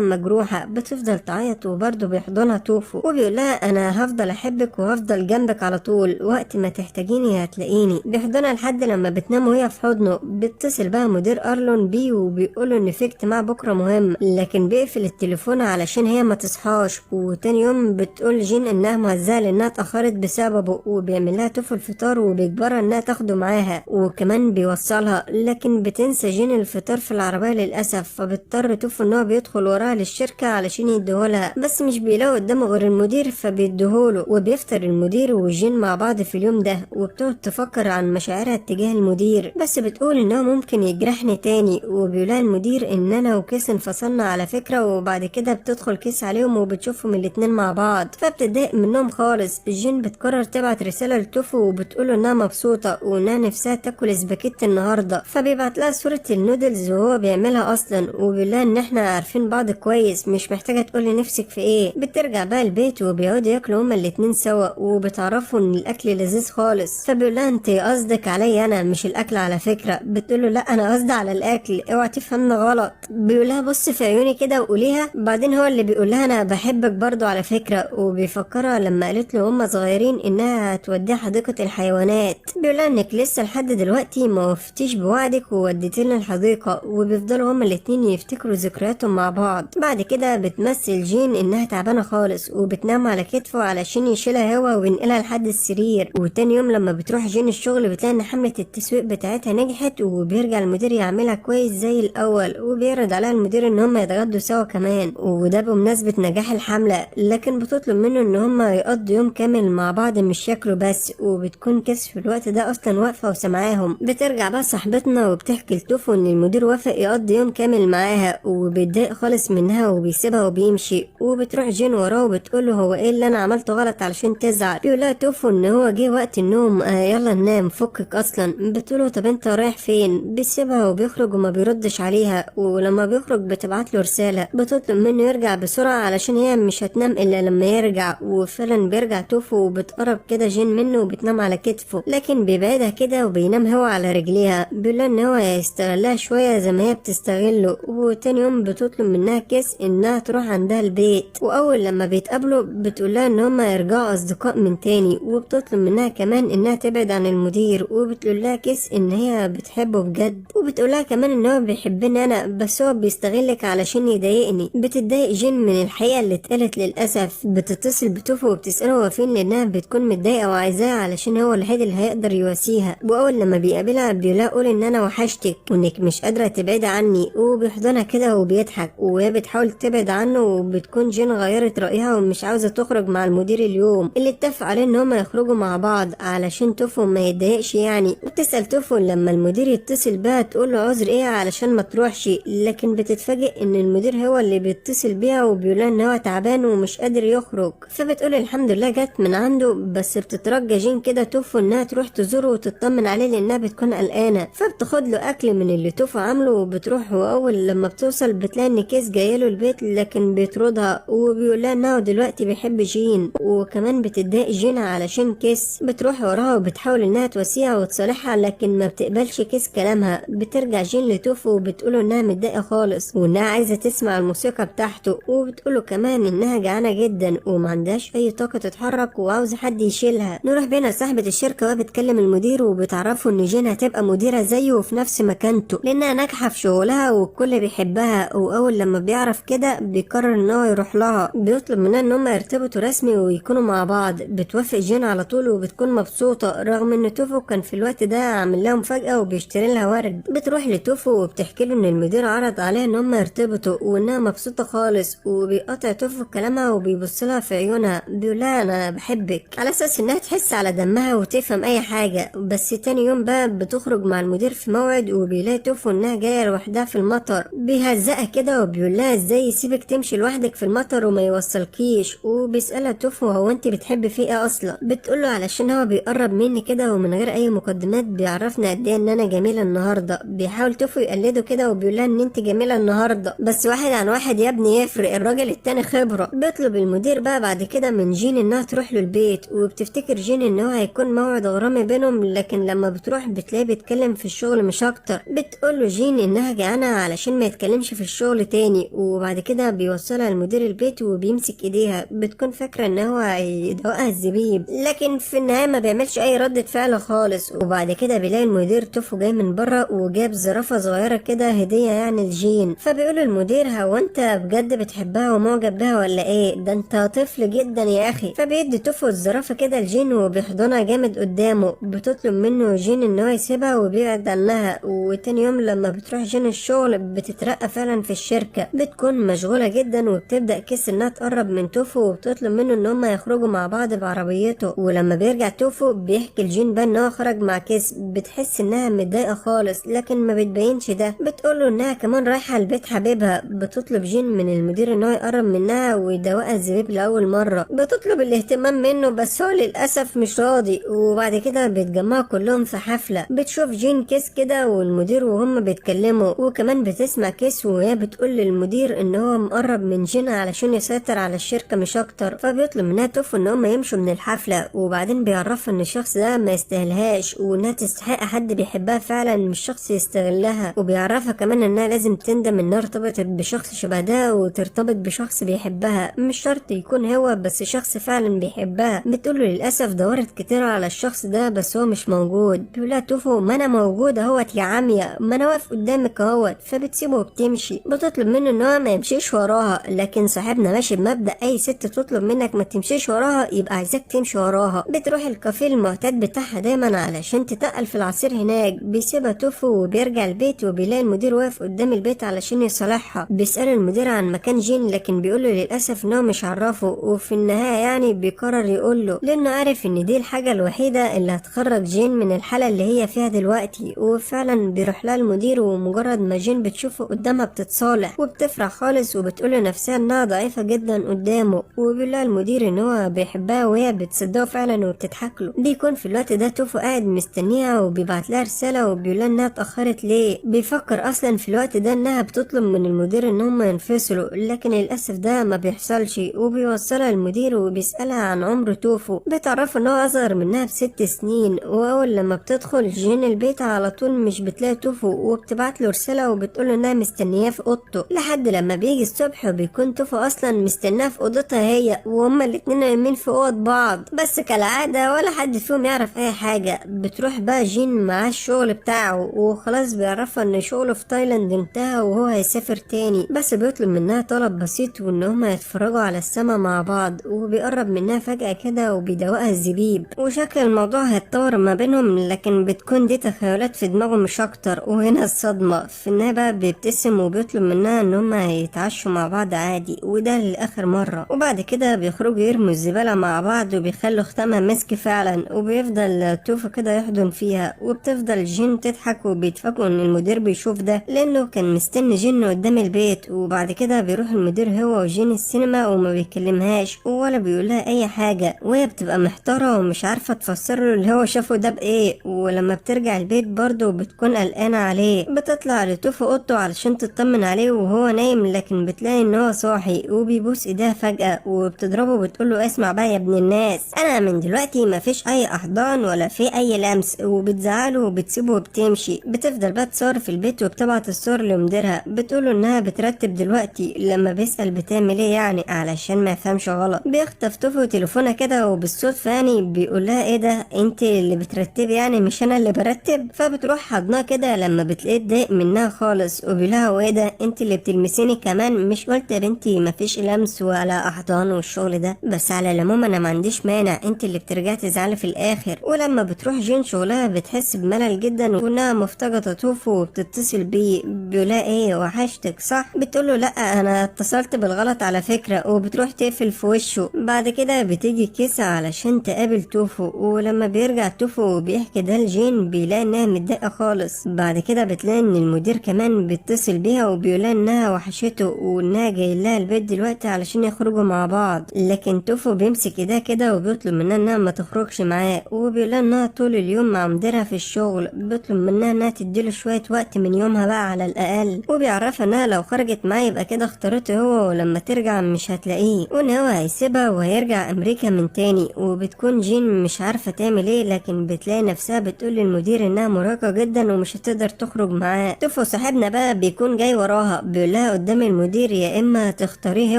مجروحة، بتفضل تعيط وبرضه بيحضنها توفو وبيقولها انا هفضل احبك وهفضل جنبك على طول، وقت ما تحتاجيني هتلاقيني. بيحضنها لحد لما بتنام وهي في حضنه. بيتصل بقى مدير ارلون بيه وبيقوله ان في اجتماع بكرة مهم، لكن بيقفل التليفون علشان هي ما تصحاش. وتاني يوم بتقول جين انها مهزأة لانها اتأخرت بسببه، وبيعمل لها توفو الفطار وبيجبرها انها تاخده معاها وكمان بيوصلها، لكن بتنسى جين الفطار في العربية للأسف. فبيضطر توفو ان هو بيدخل وراها للشركة علشان يديهولها، بس مش بيلاقوا قدامه غير المدير فبيديهوله. وبيفطر المدير وجين مع بعض في اليوم ده، وبتقعد تفكر عن مشاعرها اتجاه المدير، بس بتقول انه ممكن يجرحني تاني. وبيقولها المدير ان انا وكيس انفصلنا على فكرة. وبعد كده بتدخل كيس عليهم وبتشوفهم الاتنين مع بعض، فبتضايق منهم خالص. جين بتقرر تبعت رسالة لتوفو وبتقوله انها مبسوطة وانها نفسها تاكل سباكيت النهاردة، فبيبعت لها صورة النودلز وهو بيعملها اصلا، وبيقول لها ان احنا عارفين بعض كويس، مش محتاجة تقولي نفسك في ايه. بترجع بقى البيت وبيقعدوا ياكلوا هما الاتنين سوا، وبتعرفوا ان الاكل لذيذ خالص. فبيقول لها انت قصدك عليا انا مش الاكل على فكرة. بتقوله لا انا قصدي على الاكل، اوعى تفهمنا غلط. بيقول لها بص في عيوني كده وقوليها. بعدين هو اللي بيقول لها انا بحبك برضو على فكرة، وبيفكرها لما قالت له هما صغيرين انها هتوديها حديقة الحيوانات. بيقول لها انك لسه لحد دلوقتي ما وفتيش بوعدك ووديتينا الحديقة. وبيفضلوا هما الاتنين يفتكروا ذكرياتهم مع بعض. بعد كده بتمثل جين انها تعبانة خالص وبتنام على كتفه علشان يشيلها هو وينقلها لحد السرير. وتاني يوم لما بتروح جين الشغل بتلاقي ان حملة التسويق بتاعتها نجحت، وبيرجع المدير يعملها كويس زي الاول، وبيرد عليها المدير ان هما يتغدوا سوا كمان، وده بمناسبة نجاح الحملة. لكن بتطلب منه ان هما يقضوا يوم كامل مع بعض مش ياكلوا بس. وبتكون كيس في الوقت ده اصلا واقفة وسامعاهم. بترجع بقى صاحبتنا وبتحكي لتوفو ان المدير وافق يقضي يوم كامل معاها، وبيتضايق خالص منها وبيسيبها وبيمشي. وبتروح جين وراه وبتقوله هو ايه اللي انا عملته غلط علشان تزعل. بيقولها توفو ان هو جه وقت النوم، يلا ننام فكك اصلا. بتقوله طب انت رايح فين؟ بيسيبها وبيخرج وما بيردش عليها. ولما بيخرج بتبعت له رسالة بتطلب منه يرجع بسرعة علشان هي مش هتنام الا لما يرجع. وفعلا بيرجع توفو وبتقرب كده جين منه وبتنام على كتفه، لكن بيبعدها كده وبينام هو على رجليها. بيقول ان هو يستغلها شوية زي ما هي بتستغله. وتاني يوم بتطلب منها كيس انها تروح عندها البيت، واول لما بيتقابلوا بتقولها ان هما يرجعوا اصدقاء من تاني. وبتطلب منها كمان انها تبعد عن المدير. وبتقولها كيس ان هي بتحبه بجد، وبتقولها كمان ان هو بيحبني انا بس هو بيستغلك علشان يضايقني. بتتضايق جين من الحقيقة اللي اتقالت للاسف. بتتصل بتوفو وبتسأله هو فين لانها بتكون متضايقة وعايزاه علشان هو الوحيد اللي هيقدر يواسيها. واول لما بيقابلها بيقولها قول ان انا وحشتك وانك مش قادرة تبعد عني. وبيحضنها كده وبيضحك وهي بتحاول تبعد عنه. وبتكون جين غيرت رأيها ومش عاوزة تخرج مع المدير اليوم اللي اتفق عليه ان هما يخرجوا مع بعض علشان توفو ما يتضايقش يعني. وبتسأل توفو لما المدير يتصل بها تقول له عذر ايه علشان ما تروحش، لكن بتتفاجئ ان المدير هو اللي بيتصل بيها وبيقولها ان هو تعبان ومش قادر يخرج. فبتقول الحمد لله جت من عنده، بس بتترجى جين كده توفو انها تروح تزوره وتطمن عليه لانها بتكون قلقانه. فبتاخد له اكل من اللي توفو عامله وبتروح. واول لما بتوصل بتلاقي ان كيس جايله البيت لكن بيطردها وبيقول لها انه دلوقتي بيحب جين. وكمان بتتضايق جين علشان كيس بتروح وراها وبتحاول انها تواسيها وتصالحها، لكن ما بتقبلش كيس كلامها. بترجع جين لتوفو وبتقوله انها متضايقه خالص وانها عايزه تسمع الموسيقى بتاعته. وبتقوله كمان انها جعانه جدا وما عندهاش اي طاقه تتحرك وعاوزه حد يشيلها. نروح بينا صاحبه الشركه وبتكلم المدير وبتعرفه ان جين هتبقى مديره زيه وفي نفس مكانته لانها ناجحه في شغلها والكل بيحبها. واول لما بيعرف كده بيقرر ان هو يروح لها. بيطلب منها ان هم يرتبطوا رسمي ويكونوا مع بعض. بتوافق جين على طول وبتكون مبسوطه رغم ان توفو كان في الوقت ده عامل لها مفاجاه وبيشتري لها ورد. بتروح لتوفو وبتحكي له ان المدير عرض عليها ان هم يرتبطوا وانها مبسوطه خالص. وبيقطع توفو كلامها وبيبص لها في عيونها بيقول لها انا بحبك على اساس انها تحس على دمها وتفهم اي حاجه. بس تاني يوم بقى بتخرج مع المدير في موعد وبيلاقي توفو انها جايه لوحدها في المطر. بيهزقها كده وبيقول لها ازاي يسيبك تمشي لوحدك في المطر وما يوصلكيش. وبيسالها توفو هو انت بتحبي فيه ايه اصلا؟ بتقوله علشان هو بيقرب مني كده ومن غير اي مقدمات بيعرفنا قد ايه ان انا جميله النهارده. بيحاول توفو يقلده كده وبيقول لها ان انت جميله النهارده بس واحد عن واحد يا ابني يفرق، الراجل التاني خبره. بيطلب المدير بقى بعد كده من جين انها تروح له البيت. وبتفتكر جين ان هو هيكون موعد غرامي بينهم، لكن لما بتروح بتلاقيه بيتكلم في الشغل مش اكتر. اكتر. بتقوله جين انها جعانه علشان ما يتكلمش في الشغل تاني، وبعد كده بيوصلها لمدير البيت وبيمسك ايديها. بتكون فاكره ان هو هيدوقها الزبيب، لكن في النهايه ما بيعملش اي ردة فعل خالص. وبعد كده بيلاقي المدير توفو جاي من بره وجاب زرافه صغيره كده هديه يعني لجين. فبيقول المدير هو انت بجد بتحبها ومعجب بها ولا ايه؟ ده انت طفل جدا يا اخي. فبيدي توفو الزرافه كده لجين وبيحضنها جامد قدامه. بتطلب منه جين ان هو يسيبها وبيبعد عنها. وتاني يوم لما بتروح جين الشغل بتترقى فعلا في الشركه. بتكون مشغوله جدا وبتبدا كيس انها تقرب من توفو وبتطلب منه ان هم يخرجوا مع بعض بعربيته. ولما بيرجع توفو بيحكي لجين بقى ان هو خرج مع كيس. بتحس انها متضايقه خالص لكن ما بتبينش ده. بتقوله انها كمان رايحه لبيت حبيبها. بتطلب جين من المدير ان هو يقرب منها ويدوقها الزبيب لاول مره. بتطلب الاهتمام منه بس هو للاسف مش راضي. وبعد كده بيتجمعوا كلهم في حفله. بتشوف جين كيس كده والمدير وهم بيتكلموا، وكمان بتسمع كيس وهي بتقول للمدير ان هو مقرب من جين علشان يسيطر على الشركه مش اكتر. فبيطلب منها توفو ان هم يمشوا من الحفله. وبعدين بيعرفها ان الشخص ده ما يستاهلهاش وانها تستحق حد بيحبها فعلا مش شخص يستغلها. وبيعرفها كمان انها لازم تندم انها ارتبطت بشخص شبه ده وترتبط بشخص بيحبها، مش شرط يكون هو بس شخص فعلا بيحبها. بتقوله للاسف دورت كتير على الشخص ده بس هو مش موجود. بيقولها توفو ما انا موجود اهوت يا عمية، ما انا واقف قدامك اهوت. فبتسيبه وبتمشي. بتطلب منه ان هو ما يمشيش وراها، لكن صاحبنا ماشي بمبدأ اي ست تطلب منك ما تمشيش وراها يبقى عايزاك تمشي وراها. بتروح الكافيه المعتاد بتاعها دايما علشان تتقل في العصير هناك. بيسيبها توفو وبيرجع البيت وبيلاقي المدير واقف قدام البيت علشان يصالحها. بيسأل المدير عن مكان جين لكن بيقوله للاسف ان هو مش عرفه. وفي النهايه يعني بيقرر يقوله لانه عارف ان دي الحاجه الوحيده اللي هتخرج جين من الحاله اللي هي فيها دلوقتي. وفعلا بيروح لها المدير ومجرد ما جين بتشوفه قدامها بتتصالح وبتفرح خالص وبتقول لنفسها انها ضعيفه جدا قدامه. وبيقول لها المدير ان هو بيحبها وهي بتصدقه فعلا وبتضحك له. بيكون في الوقت ده توفو قاعد مستنيها وبيبعت لها رساله وبيقول لها انها اتاخرت ليه. بيفكر اصلا في الوقت ده انها بتطلب من المدير ان هم ينفصلوا، لكن للاسف ده ما بيحصلش. وبيوصلها المدير وبيسالها عن عمر توفو. بتعرفه ان هو اصغر منها ب6 سنين. واول لما بتدخل جين البيت على طول مش بتلاقي توفو وبتبعت له رساله وبتقول انها مستنياه في اوضته لحد لما بيجي الصبح وبيكون توفو اصلا مستناه في اوضتها هي، وهما الاتنين نايمين في اوض بعض. بس كالعاده ولا حد فيهم يعرف اي حاجه. بتروح بقى جين معاه الشغل بتاعه وخلاص بيعرفها ان شغله في تايلاند انتهى وهو هيسافر تاني. بس بيطلب منها طلب بسيط وان هما يتفرجوا على السما مع بعض. وبيقرب منها فجأة كده وبيدوقها الزبيب. وشكل الموضوع هيتطور ما بينهم لكن بتكون دي تخيلات في دماغه مش اكتر. وهنا الصدمة في النهاية بقى بيبتسم وبيطلب منها ان هما يتعشوا مع بعض عادي وده لاخر مرة. وبعد كده بيخرجوا يرموا الزبالة مع بعض وبيخلوا ختامها مسك فعلا. وبيفضل توفو كده يحضن فيها وبتفضل جين تضحك وبيتفاجئوا ان المدير بيشوف ده لانه كان مستني جين قدام البيت. وبعد كده بيروح المدير هو وجين السينما وما بيكلمهاش ولا بيقولها اي حاجة. وهي بتبقى محتارة ومش عارفة تفسر له اللي هو شافه ده بايه. ولما بترجع البيت برضه بتكون قلقانة عليه. بتطلع لتوفو اوضته علشان تطمن عليه وهو نايم لكن بتلاقي ان هو صاحي وبيبوس ايديها فجأة وبتضربه وبتقوله اسمع بقى يا ابن الناس، انا من دلوقتي مفيش اي احضان ولا في اي لمس. وبتزعله وبتسيبه وبتمشي. بتفضل بقى تصور في البيت وبتبعت الصور لمديرها. بتقوله انها بترتب دلوقتي. لما بيسأل بتعمل ايه يعني علشان ما يفهمش غلط. بيخطف توفو تليفونها كده وبالصدفة يعني بيقولها ايه ده انت اللي بترتبي يعني مش انا اللي برتب. فبتروح حضنها كده لما بتلاقيه اتضايق منها خالص وبيقولها وايه ده انت اللي بتلمسيني كمان؟ مش قلت يا بنتي مفيش لمس ولا احضان والشغل ده؟ بس على العموم انا ما عنديش مانع، انت اللي بترجعي تزعلي في الاخر. ولما بتروح جين شغلها بتحس بملل جدا وانها مفتقدة توفو وبتتصل بيه. بيقولها ايه وحشتك صح؟ بتقوله لا انا اتصلت بالغلط على فكرة. وبتروح تقفل في وشه. بعد كده بتيجي كيسة علشان تقابل توفو. ولما بيرجع توفو وبيحكي ده لجين بيلاقي انها متضايقة خالص. بعد كده بتلاقي ان المدير كمان بيتصل بيها وبيقولها انها وحشته وانها جاي لها البيت دلوقتي علشان يخرجوا مع بعض. لكن توفو بيمسك ايدها كده وبيطلب منها انها ما تخرجش معاه وبيقولها انها طول اليوم مع مديرها في الشغل. بيطلب منها انها تديله شوية وقت من يومها بقى على الاقل. وبيعرفها انها لو خرجت معاه يبقى كده اختارته هو ولما ترجع مش هتلاقيه وان هو هيسيبها وهيرجع امريكا من تاني. وبتكون جين مش عارفة تعمل ايه لكن بتلاقي نفسها بتقول للمدير انها مرهقة جدا اصلا ومش هتقدر تخرج معاه. توفو صاحبنا بقى بيكون جاي وراها بيقول لها قدام المدير يا اما تختاريه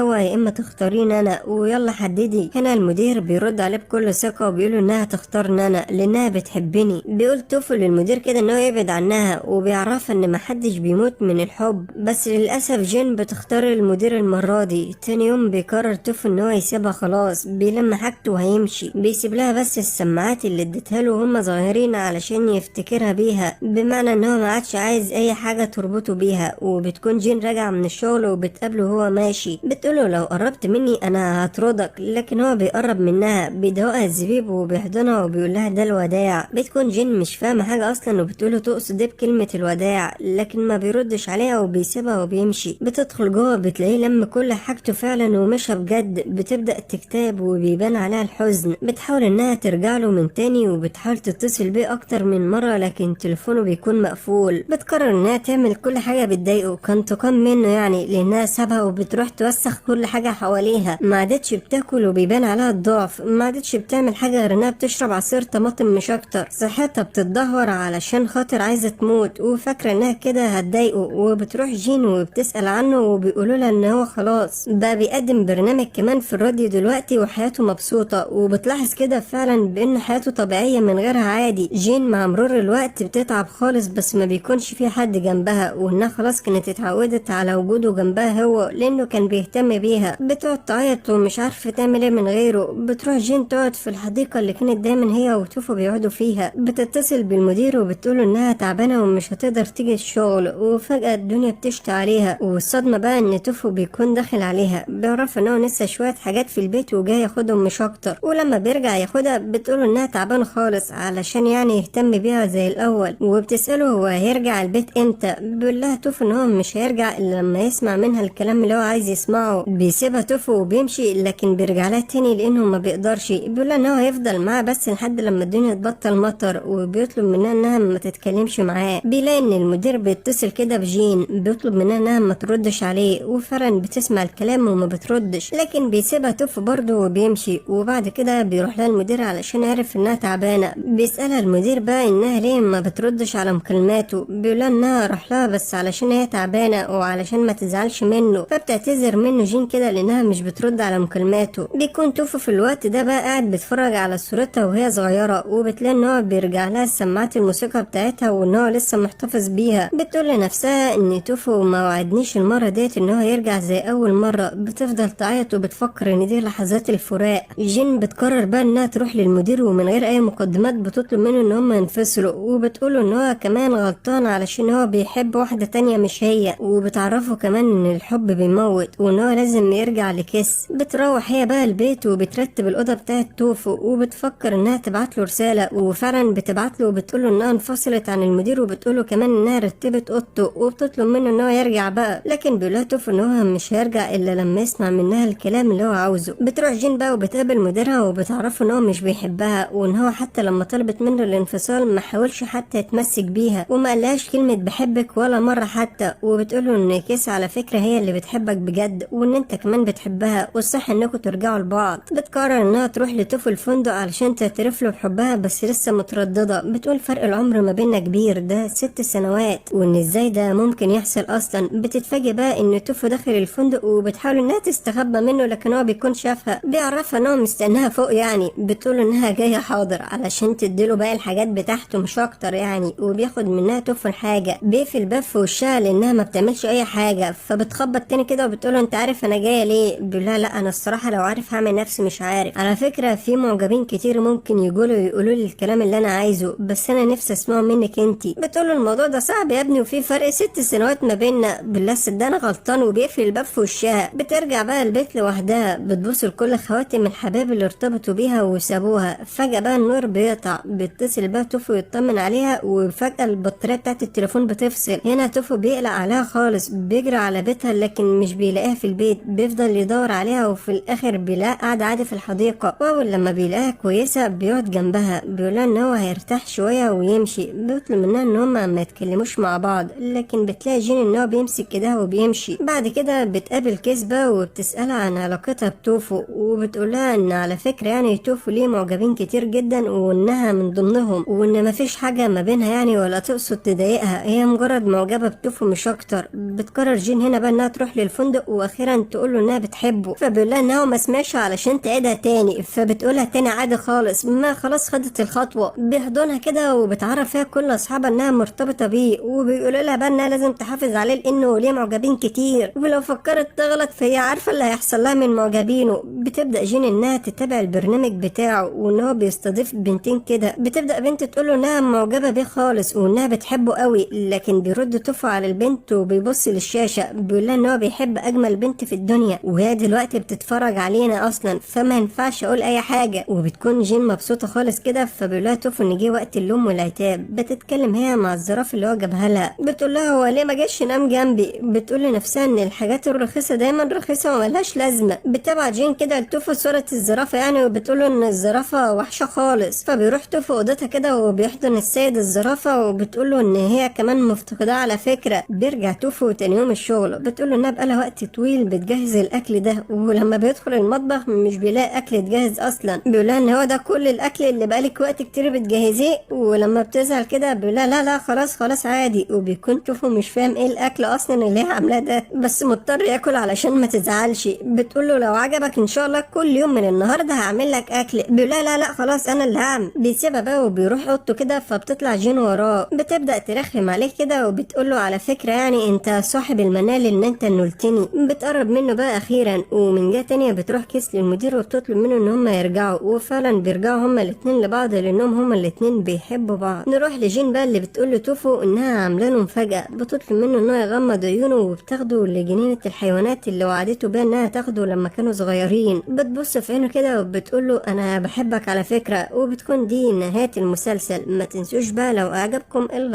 هو يا اما تختاريني انا ويلا حددي. هنا المدير بيرد عليه بكل ثقه وبيقول انها تختارني انا لانها بتحبني. بيقول توفو للمدير كده ان هو يبعد عنها وبيعرفها ان محدش بيموت من الحب، بس للاسف جين بتختار المدير المره دي. تاني يوم بيقرر توفو ان هو يسيبها خلاص، بيلم حاجته وهيمشي، بيسيب لها بس السماعات اللي اديتها له وهم صغيرين علشان يفتكرها بيها، بمعنى ان هو ما عادش عايز اي حاجه تربطه بيها. وبتكون جين راجعه من الشغل وبتقابله وهو ماشي، بتقوله لو قربت مني انا هطردك، لكن هو بيقرب منها بيدوقها الزبيب وبيحضنها وبيقول لها ده الوداع. بتكون جين مش فاهمه حاجه اصلا وبتقوله تقصد ايه بكلمه الوداع، لكن ما بيردش عليها وبيسيبها وبيمشي. بتدخل جوه بتلاقيه لم كل حاجته فعلا ومشى بجد. بتبدا تكتب وبيبان عليها الحزن. بتحاول انها ترجع له من تاني وبتحاول تتصل بيه اكتر من مره لكن تليفونه بيكون مقفول. بتقرر انها تعمل كل حاجه بتضايقه كانتقام منه يعني، لانها سابها وبتروح توسخ كل حاجه حواليها. ما عادتش بتاكل وبيبان عليها الضعف، ما عادتش بتعمل حاجه غير انها بتشرب عصير طماطم مش اكتر. صحتها بتتدهور علشان خاطر عايزه تموت وفاكره انها كده هتضايقه. وبتروح جين وبتسال عنه وبيقولوا لها ان هو خلاص بقى بيقدم برنامج كمان في الراديو دلوقتي وحياته مبسوطه. وبتلاحظ كده فعلا بان حياته طبيعيه من غيرها عادي. جين مع مرور الوقت بتتعب خالص بس ما بيكونش في حد جنبها، وانها خلاص كانت اتعودت على وجوده جنبها هو لانه كان بيهتم بيها. بتقعد تعيط ومش عارفه تعمل ايه من غيره. بتروح جين تقعد في الحديقه اللي كانت دايما هي وتوفو بيقعدوا فيها. بتتصل بالمدير وبتقوله انها تعبانه ومش هتقدر تيجي الشغل. وفجاه الدنيا بتشتي عليها، والصدمه بقى ان توفو بيكون داخل عليها، بيعرف ان هو نسى شويه حاجات في البيت وجاي ياخدهم مش اكتر. ولما بيرجع ياخدها بتقوله انها تعبانه خالص علشان يعني يهتم بيها زي الاول. وبتساله هو هيرجع البيت امتى. بيقول لها توفو ان هو مش هيرجع الا لما يسمع منها الكلام اللي هو عايز يسمعه. بيسيبها توفو وبيمشي لكن بيرجع لها تاني لانه ما بيقدرش. بيقول لها ان هو هيفضل معاها بس لحد لما الدنيا تبطل مطر، وبيطلب منها انها ما تتكلمش معاه. بيلاقي ان المدير بيتصل كده بجين بيطلب منها انها ما تردش عليه، وفعلا بتسمع الكلام وما بتردش، لكن بيسيبها توفو برضه وبيمشي. وبعد كده بيروح لها المدير علشان يعرف انها تعبانه. بيسالها المدير بقى انها ليه ما بتردش على مكالماته. بيقول لها انها راح لها بس علشان هي تعبانه وعلشان ما تزعلش منه. فبتعتذر منه جين كده لانها مش بترد على مكالماته. بيكون توفو في الوقت ده بقى قاعد بيتفرج على صورتها وهي صغيره، وبتلاقي ان هو بيرجع لها سماعات الموسيقى بتاعتها وان هو لسه محتفظ بيها. بتقول لنفسها ان توفو ما وعدنيش المره ديت ان هو يرجع زي اول مره. بتفضل تعيط وبتفكر ان دي لحظات الفراق. جين بتقرر بقى انها تروح للمدير ومن غير اي مقدمات بتطلب منه ان هم ينفصلوا، وبتقوله ان هو كمان غلطان علشان هو بيحب واحده تانية مش هي. وبتعرفه كمان ان الحب بيموت وان هو لازم يرجع لكيس. بتروح هي بقى البيت وبترتب الاوضه بتاعت توفو، وبتفكر انها تبعت له رساله، وفعلا بتبعت له وبتقوله انها انفصلت عن المدير، وبتقوله كمان انها رتبت اوضته، وبتطلب منه ان هو يرجع بقى. لكن بيقولها توفو ان هو مش هيرجع الا لما يسمع منها الكلام اللي هو عاوزه. بتروح جين بقى وبتقابل مديرها وبتعرفه ان هو مش بيحبها، وان هو حتى لما طلبت منه الانفصال ما حاولش حتى يتمسك بيها وما قالهاش كلمه بحبك ولا مره حتى. وبتقوله ان كيس على فكره هي اللي بتحبك بجد وان انت كمان بتحبها والصح انكم ترجعوا لبعض. بتقرر انها تروح لتوفو الفندق علشان تعترف له بحبها بس لسه متردده. بتقول فرق العمر ما بيننا كبير، ده 6 سنوات، وان ازاي ده ممكن يحصل اصلا. بتتفاجئ بقى ان توفو داخل الفندق وبتحاول انها تستخبى منه لكن هو بيكون شافها. بيعرفها ان هو مستناها فوق يعني. بتقول انها جايه حاضر علشان تديله باقي الحاجات بتاعته مش اكتر يعني. وبياخد منها توفو الحاجه، بيقفل الباب في وشها لانها ما بتعملش اي حاجه. فبتخبط تاني كده وبتقوله انت عارف انا جايه ليه. بيقول لها لا انا الصراحه لو عارف هعمل نفسي مش عارف. على فكره في معجبين كتير ممكن يقولوا لي الكلام اللي انا عايزه بس انا نفسي اسمعه منك انتي. بتقول الموضوع ده صعب يا ابني وفي فرق 6 سنوات ما بيننا. بالله صدق انا غلطان. وبيقفل الباب في وشها. بترجع بقى البيت لوحدها بتبص لكل خواتم الحباب اللي ارتبطوا بيها وسابوها. فجاه بقى النور بيقطع. بيتصل بقى توفو يطمن عليها وفجاه البطاريه بتاعت التليفون بتفصل. هنا توفو بيقلق عليها خالص. بيجري على بيتها لكن مش بيلاقيها في البيت. بيفضل يدور عليها وفي الاخر بيلاقيها قاعده عادي في الحديقه. واول لما بيلاقيها كويسه بيقعد جنبها. بيقولها ان هو هيرتاح شويه ويمشي. بيطلب منها ان هما ما يتكلموش مع بعض لكن بتلاقي جين ان هو بيمسك كده وبيمشي. بعد كده بتقابل كيسبا وبتسالها عن علاقتها بتوفو، وبتقولها ان على فكره يعني توفو ليه معجبين كتير جدا وانها من ضمنهم وان مفيش حاجه ما بينها يعني ولا تقصد تضايقها، هي مجرد معجبة بتوفو مش اكتر. بتقرر جين هنا بقى انها تروح للفندق واخيرا تقول له انها بتحبه، فبيقول لها انها ما سمعش علشان تعيدها تاني، فبتقولها تاني عادي خالص، ما خلاص خدت الخطوة. بيحضنها كده وبتعرف فيها كل اصحابها انها مرتبطة بيه، وبيقولوا لها بقى انها لازم تحافظ عليه لانه ليه معجبين كتير، ولو فكرت تغلط فهي عارفة اللي هيحصل لها من معجبينه. بتبدأ جين انها تتابع البرنامج بتاعه وان هو بيستضيف بنتين كده. بتبدأ بنت تقول له انها معجبة بيه خالص وانها بتحبه قوي، لكن بيرد توفو على البنت وبيبص للشاشة بيقول لها ان هو بيحب اجمل بنت في الدنيا، وهي دلوقتي بتتفرج علينا اصلا فما ينفعش اقول اي حاجة. وبتكون جين مبسوطة خالص كده، فبيقول لها توفو ان جه وقت اللوم والعتاب. بتتكلم هي مع الزرافة اللي هو جابها لها، بتقول لها هو ليه ما جاش ينام جنبي. بتقول لنفسها ان الحاجات الرخيصة دايما رخيصة وملهاش لازمة. بتبعت جين كده لتوفو صورة الزرافة يعني، وبتقول له ان الزرافة وحشة خالص. فبيروح توفو اوضتها كده وبيحضن السيد الزرافة وبتقول له ان هي كمان مفتقدة على فكرة. بيرجع توفو تاني يوم الشغل، بتقول له انها بقالها وقت طويل بتجهز الاكل ده، ولما بيدخل المطبخ مش بيلاقي اكل يتجهز اصلا. بيقول لها ان هو ده كل الاكل اللي بقالك وقت كتير بتجهزيه. ولما بتزعل كده بيقول لها لا لا خلاص عادي. وبيكون توفو مش فاهم ايه الاكل اصلا اللي هي عاملاه ده، بس مضطر ياكل علشان ما تزعلش. بتقول له لو عجبك ان شاء الله كل يوم من النهارده هعمل لك اكل. بيقول لها لا لا خلاص انا اللي هعمل. بيسيبها بقى وبيروح اوضته كده، فبتطلع جين وراه بتبدا ترخم عليه كده وبتقول له على فكره يعني انت صاحب المنال ان انت نلتني. بتقرب منه بقى اخيرا، ومن جهه تانية بتروح كيس للمدير وبتطلب منه ان هم يرجعوا، وفعلا بيرجعوا هما الاتنين لبعض لانهم هما الاتنين بيحبوا بعض. نروح لجين بقى اللي بتقول لتوفو انها عامله له مفاجاه، بتطلب منه انه يغمض عيونه وبتاخده لجنينه الحيوانات اللي وعدته بيها انها تاخده لما كانوا صغيرين. بتبص في عينه كده وبتقول له انا بحبك على فكره. وبتكون دي نهايه المسلسل. ما تنسوش بقى لو اعجبكم اللايك